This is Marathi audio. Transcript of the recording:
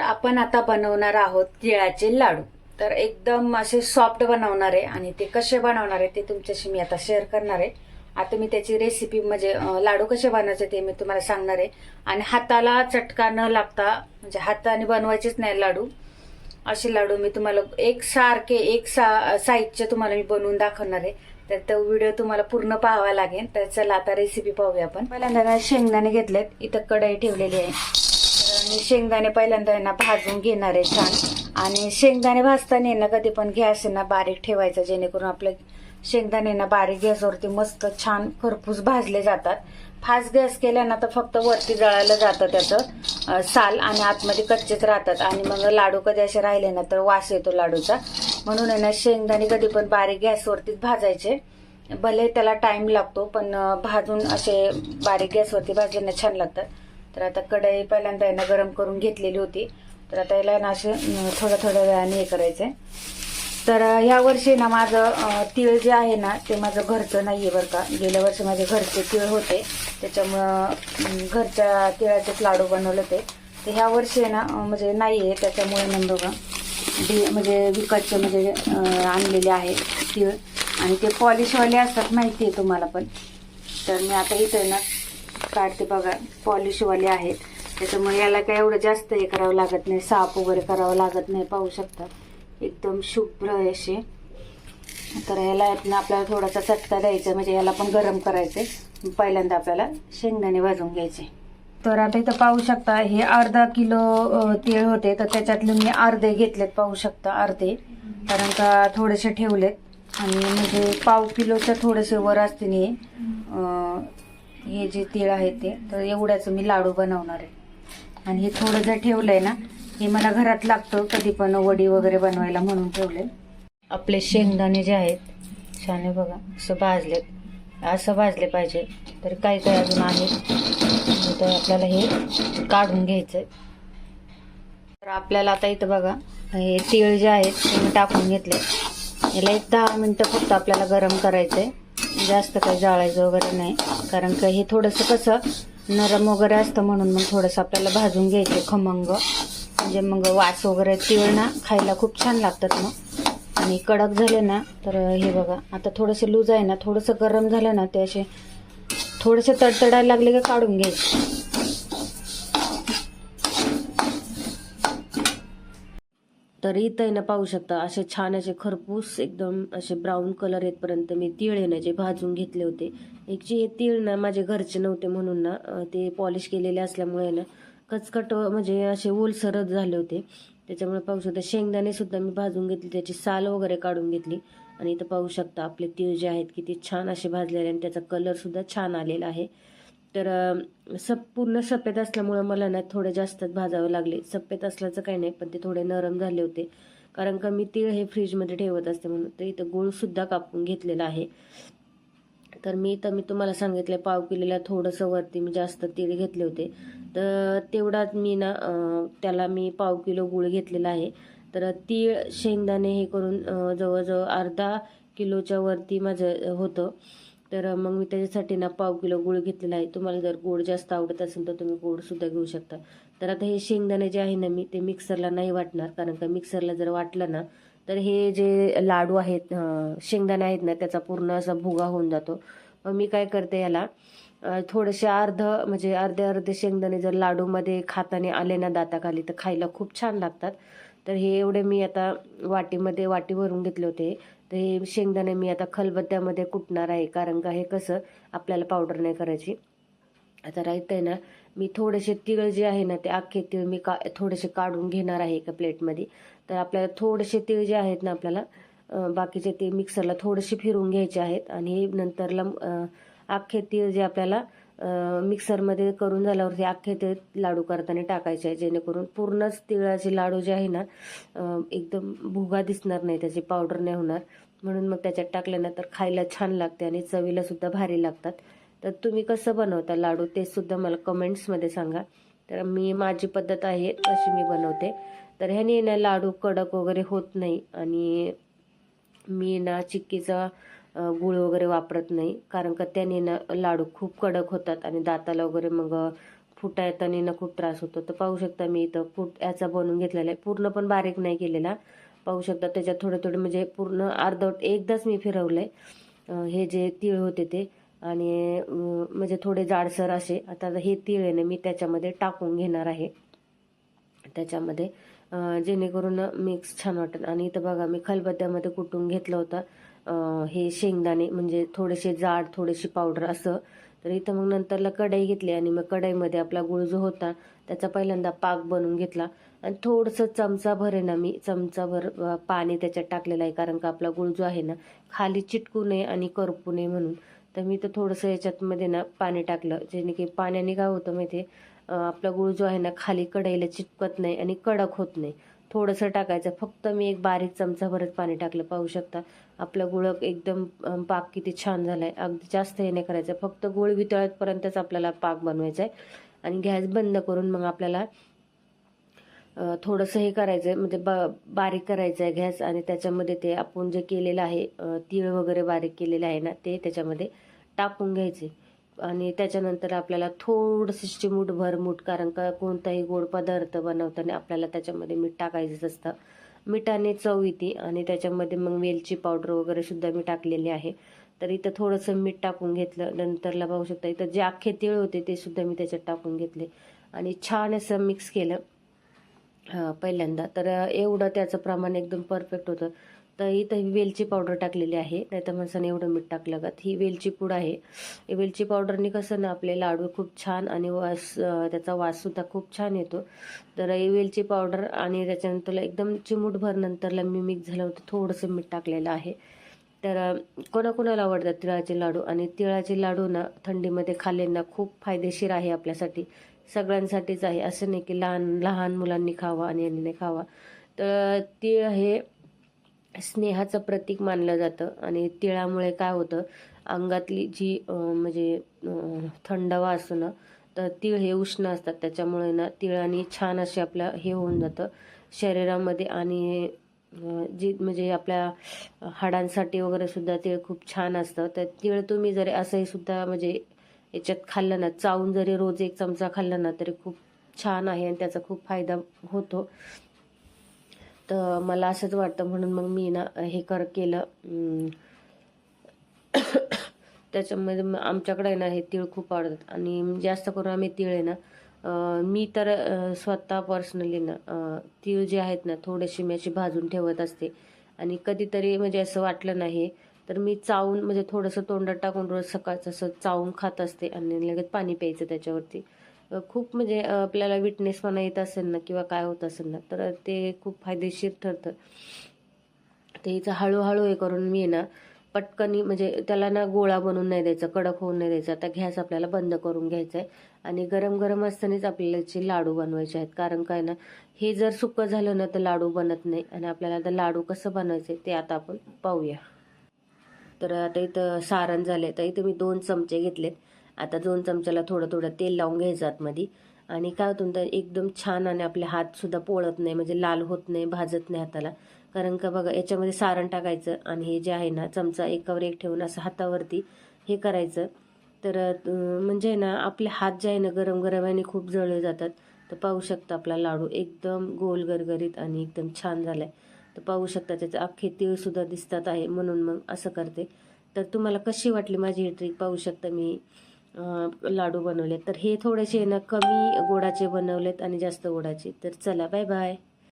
आपण आता बनवणार आहोत तिळाचे लाडू. तर एकदम असे सॉफ्ट बनवणार आहे आणि ते कसे बनवणार आहे ते तुमच्याशी मी आता शेअर करणार आहे. आता मी त्याची रेसिपी म्हणजे लाडू कसे बनवायचे ते मी तुम्हाला सांगणार आहे. आणि हाताला चटका न लागता म्हणजे हाताने बनवायचेच नाही लाडू. असे लाडू मी तुम्हाला साईजचे तुम्हाला मी बनवून दाखवणार आहे. तर तो व्हिडिओ तुम्हाला पूर्ण पाहावा लागेल. तर चला आता रेसिपी पाहूया आपण. पहिल्यांदा शेंगदाणे घेतलेत, इथं कढई ठेवलेली आहे. आणि शेंगदाणे पहिल्यांदा ना भाजून घेणार आहे छान. आणि शेंगदाणे भाजताना ना कधी पण गॅस ना बारीक ठेवायचा, जेणेकरून आपलं शेंगदाणे ना बारीक गॅसवरती मस्त छान खरपूस भाजले जातात. फास्ट गॅस केला ना तर फक्त वरती जळायला जातं त्याचं साल आणि आतमध्ये कच्चेच राहतात. आणि मग लाडू कधी असे राहिले ना तर वास येतो लाडूचा. म्हणून आहे ना शेंगदाणे कधी पण बारीक गॅसवरतीच भाजायचे. भले त्याला टाइम लागतो पण भाजून असे बारीक गॅसवरती भाजले ना छान लागतात. तर आता कढई पहिल्यांदा यांना गरम करून घेतलेली होती. तर आता याला ना असे थोड्या वेळाने हे करायचंय. तर ह्या वर्षी ना माझं तीळ जे आहे ना ते माझं घरचं नाहीये बरं का. गेल्या वर्षी माझे घरचे तीळ होते, त्याच्यामुळं घरच्या तिळाचेच लाडू बनवले होते. तर ह्या वर्षी ना म्हणजे नाहीये, त्याच्यामुळे नंदोबा म्हणजे विकतचे म्हणजे आणलेले आहे तीळ. आणि ते पॉलिशवाले असतात, माहिती आहे तुम्हाला पण. तर मी आता इथे ना काढते बघा, पॉलिशवाले आहेत. त्याच्यामुळे याला काय एवढं जास्त हे करावं लागत नाही, साफ वगैरे करावं लागत नाही. पाहू शकता एकदम शुभ्र आहे असे. तर याला आपल्याला थोडासा चटका द्यायचा, म्हणजे याला पण गरम करायचे. पहिल्यांदा आपल्याला शेंगदाणे भाजून घ्यायचे. तर आता इथं पाहू शकता हे अर्धा किलो तीळ होते, तर त्याच्यातले मी अर्धे घेतलेत. पाहू शकता अर्धे, कारण का थोडेसे ठेवलेत. आणि म्हणजे पाव किलोच्या थोडेसे वर असते हे जे तीळ आहे ते. तर एवढ्याचं मी लाडू बनवणार आहे. आणि हे थोडं जर ठेवलंय ना, हे मला घरात लागतं कधी पण वडी वगैरे बनवायला, म्हणून ठेवले. आपले शेंगदाणे जे आहेत छान आहे बघा, असं भाजले पाहिजे. तर काय अजून आहेत तर आपल्याला हे काढून घ्यायचंय. तर आपल्याला आता इथं बघा हे तीळ जे आहेत ते मी टाकून घेतले. याला 10 मिनिटं फक्त आपल्याला गरम करायचंय, जास्त काही जाळायचं वगैरे नाही. कारण का हे थोडंसं कसं नरम वगैरे असतं, म्हणून मग थोडंसं आपल्याला भाजून घ्यायचे खमंग. म्हणजे मग वास वगैरे तीळ ना खायला खूप छान लागतात मग. आणि कडक झाले ना तर हे बघा आता थोडंसं लूज आहे ना, थोडंसं गरम झालं ना ते असे थोडेसे तडतडायला लागले का काढून घ्यायचे. तर इथं ना पाहू शकता असे छान असे खरपूस एकदम असे ब्राऊन कलर येतपर्यंत मी तीळ आहे ना जे भाजून घेतले होते. एक जे तीळ ना माझे घरचे नव्हते, म्हणून ना ते पॉलिश केलेले असल्यामुळे ना कचकट म्हणजे असे ओलसरच झाले होते. त्याच्यामुळे पाहू शकता शेंगदाणे सुद्धा मी भाजून घेतली, त्याची साल वगैरे काढून घेतली. आणि इथं पाहू शकता आपले तीळ जे आहेत किती छान असे भाजलेले, आणि त्याचा कलर सुद्धा छान आलेला आहे. तर पूर्ण सफेद असल्यामुळे मला ना थोडे जास्तच भाजावे लागले. सफेद असल्याचं काही नाही, पण ते थोडे नरम झाले होते. कारण का मी तीळ हे फ्रीजमध्ये ठेवत असते म्हणून. तर इथं गूळ सुद्धा कापून घेतलेला आहे. तर मी तुम्हाला सांगितलं पाव किलोला थोडंसं वरती मी जास्त तीळ घेतले होते. तर तेवढाच मी ना त्याला मी पाव किलो गूळ घेतलेला आहे. तर तीळ शेंगदाणे हे करून जवळजवळ अर्धा किलोच्या वरती माझं होतं. तर मग मी त्याच्यासाठी ना पाव किलो गूळ घेतलेला आहे. तुम्हाला जर गोड जास्त आवडत असेल तर तुम्ही गोड सुद्धा घेऊ शकता. तर आता हे शेंगदाणे जे आहे ना मी ते मिक्सरला नाही वाटणार, कारण का मिक्सरला जर वाटलं ना तर हे जे लाडू आहेत शेंगदाणे आहेत ना त्याचा पूर्ण असा भुगा होऊन जातो. मग मी काय करते याला थोडेसे म्हणजे अर्धे शेंगदाणे जर लाडूमध्ये खाताना आले ना दाताखाली तर खायला खूप छान लागतात. तर हे एवढे मी आता वाटी भरून घेतले होते. तर हे शेंगदाणे मी आता खलबत्त्यामध्ये कुटणार आहे, कारण का हे कसं आपल्याला पावडर नाही करायची. आता राहतंय ना मी थोडेसे तीळ जे आहे ना ते अख्खे तीळ मी थोडेसे काढून घेणार आहे एका प्लेटमध्ये. तर आपल्याला थोडेसे तीळ जे आहेत ना आपल्याला बाकीचे ते मिक्सरला थोडेसे फिरवून घ्यायचे आहेत. आणि नंतरला अख्खे तीळ जे आपल्याला मिक्सरमध्ये करून झाल्यावरती अख्खे तीळ लाडू करताना टाकायचे आहे, जेणेकरून पूर्णच तिळाचे लाडू जे आहे ना एकदम भुगा दिसणार नाही, त्याची पावडर नाही होणार. म्हणून मग त्याच्यात टाकलं ना तर खायला छान लागते आणि चवीला सुद्धा भारी लागतात. तर तुम्ही कसं बनवता लाडू ते सुद्धा मला कमेंट्समध्ये सांगा. तर माझी पद्धत आहे तशी मी बनवते. तर ह्याने ना लाडू कडक वगैरे होत नाही. आणि मी ना चिक्कीचा गूळ वगैरे वापरत नाही, कारण का त्याने ना लाडू खूप कडक होतात आणि दाताला वगैरे मग फुटा येताना ना खूप त्रास होतो. तर पाहू शकता मी इथं कूट याचा बनवून घेतलेला आहे. पूर्ण पण बारीक नाही केलेला. पाहू शकता त्याच्यात थोडे थोडे म्हणजे पूर्ण अर्धवट एकदाच मी फिरवलंय हे जे तीळ होते ते. आणि म्हणजे थोडे जाडसर असे. आता हे तीळ आहे ना मी त्याच्यामध्ये टाकून घेणार आहे त्याच्यामध्ये, जेणेकरून मिक्स छान वाटेल. आणि इथं बघा मी खलबत्त्यामध्ये कुटून घेतलं होतं हे शेंगदाणे, म्हणजे थोडेसे जाड थोडीशी पावडर असं. तर इथं मग नंतरला कढई घेतली आणि मग कढईमध्ये आपला गुळ जो होता त्याचा पहिल्यांदा पाक बनवून घेतला. आणि थोडंसं चमचाभर आहे ना मी चमचाभर पाणी त्याच्यात टाकलेलं आहे, कारण का आपला गुळ जो आहे ना खाली चिटकू नये आणि करपू नये म्हणून. तर मी तर थोडंसं याच्यातमध्ये ना पाणी टाकलं, जेणे की पाण्याने काय होतं माहिती आपला गुळ जो आहे ना खाली कढईला चिटकत नाही आणि कडक होत नाही. थोडंसं टाकायचं, फक्त मी एक बारीक चमचाभरच पाणी टाकलं. पाहू शकता आपला गुळ एकदम पाक किती छान झालाय. अगदी जास्त हे नाही करायचं, फक्त गुळ वितळतपर्यंतच आपल्याला पाक बनवायचा आहे. आणि गॅस बंद करून मग आपल्याला थोडंसं हे करायचं म्हणजे बारीक करायचं आहे गॅस. आणि त्याच्यामध्ये ते आपण जे केलेलं आहे तीळ वगैरे बारीक केलेलं आहे ना ते त्याच्यामध्ये टाकून घ्यायचे. आणि त्याच्यानंतर आपल्याला थोडंसं चिमूटभर मीठ, कारण का कोणताही गोड पदार्थ बनवताना आपल्याला त्याच्यामध्ये मीठ टाकायचंच असतं. मिठाने चव येते. आणि त्याच्यामध्ये मग वेलची पावडर वगैरे सुद्धा मी टाकलेली आहे. तर इथं थोडंसं मीठ टाकून घेतलं. नंतरला पाहू शकता इथं जे अख्खे तीळ होते ते सुद्धा मी त्याच्यात टाकून घेतले आणि छान असं मिक्स केलं पहिल्यांदा. तर एवढं त्याचं प्रमाण एकदम परफेक्ट होतं. तर इथं वेलची पावडर टाकलेली आहे, नाही तर माणसाने एवढं मीठ टाकलं का. ही वेलची पूड आहे. वेलची पावडरनी कसं ना आपले लाडू खूप छान आणि त्याचा वाससुद्धा खूप छान येतो. तर वेलची पावडर आणि त्याच्यानंतर एकदम चिमूटभर नंतरला मी मिक्स झालं होतं, थोडंसं मीठ टाकलेलं आहे. तर कोणाकोणाला आवडतात तिळाचे लाडू. आणि तिळाचे लाडू ना थंडीमध्ये खाल्ले ना खूप फायदेशीर आहे आपल्यासाठी, सगळ्यांसाठीच आहे. असं नाही की लहान लहान मुलांनी खावा आणि यांनी नाही खावा. तर तीळ हे स्नेहाचं प्रतीक मानलं जातं. आणि तिळामुळे काय होतं अंगातली जी म्हणजे थंडावा असतो ना, तर तीळ हे उष्ण असतात, त्याच्यामुळे ना तिळाने छान असे आपलं हे होऊन जातं शरीरामध्ये. आणि जी म्हणजे आपल्या हाडांसाठी वगैरे सुद्धा तीळ खूप छान असतं. तर तीळ तुम्ही जरी असंही सुद्धा म्हणजे याच्यात खाल्लं ना, चावून जरी रोज एक चमचा खाल्ला ना तरी खूप छान आहे आणि त्याचा खूप फायदा होतो. तर मला असंच वाटतं, म्हणून मग मी ना हे केलं. त्याच्यामध्ये आमच्याकडे ना हे तीळ खूप आवडतात. आणि जास्त करून आम्ही तीळ आहे ना मी तर स्वतः पर्सनली ना तीळ जे आहेत ना थोडेसे मी अशी भाजून ठेवत असते. आणि कधीतरी म्हणजे असं वाटलं नाही तर मी चावून म्हणजे थोडंसं तोंडात टाकून रोज सकाळचं असं चावून खात असते. आणि लगेच पाणी प्यायचं त्याच्यावरती. खूप म्हणजे आपल्याला विटनेसपणा येत असेल ना किंवा काय होत असेल ना तर ते खूप फायदेशीर ठरतं. ते हिचं हळूहळू हे करून मी ना पटकनी म्हणजे त्याला ना गोळा बनवून नाही द्यायचा, कडक होऊन नाही द्यायचा. आता गॅस आपल्याला बंद करून घ्यायचा आहे. आणि गरम गरम असतानाच आपल्याला याचे लाडू बनवायचे आहेत, कारण काय ना हे जर सुकं झालं ना तर लाडू बनत नाही. आणि आपल्याला आता लाडू कसं बनवायचं ते आता आपण पाहूया. तर आता इथं सारण झालंय. तर इथं मी 2 चमचे घेतलेत. आता 2 चमच्याला थोडं थोडं तेल लावून घ्यायचं आतमध्ये. आणि काय होतं तर एकदम छान आणि आपले हात सुद्धा पोळत नाही, म्हणजे लाल होत नाही, भाजत नाही हाताला. कारण का बघा याच्यामध्ये सारण टाकायचं आणि हे जे आहे ना चमचा एकावर एक ठेवून असं हातावरती हे करायचं. तर म्हणजे ना आपले हात जे आहे ना गरम गरम आणि खूप जळले जातात. तर पाहू शकता आपला लाडू एकदम गोल गरगरीत आणि एकदम छान झालाय. तर पाहू शकता त्याचे अख्खे तीळ सुद्धा दिसतात आहे, म्हणून मग असं करते. तर तुम्हाला कशी वाटली माझी ही ट्रिक पाहू शकता. मी लाडू बनवले तर हे थोडेसे ना कमी गोडाचे बनवलेत आणि जास्त गोडाचे. तर चला बाय बाय.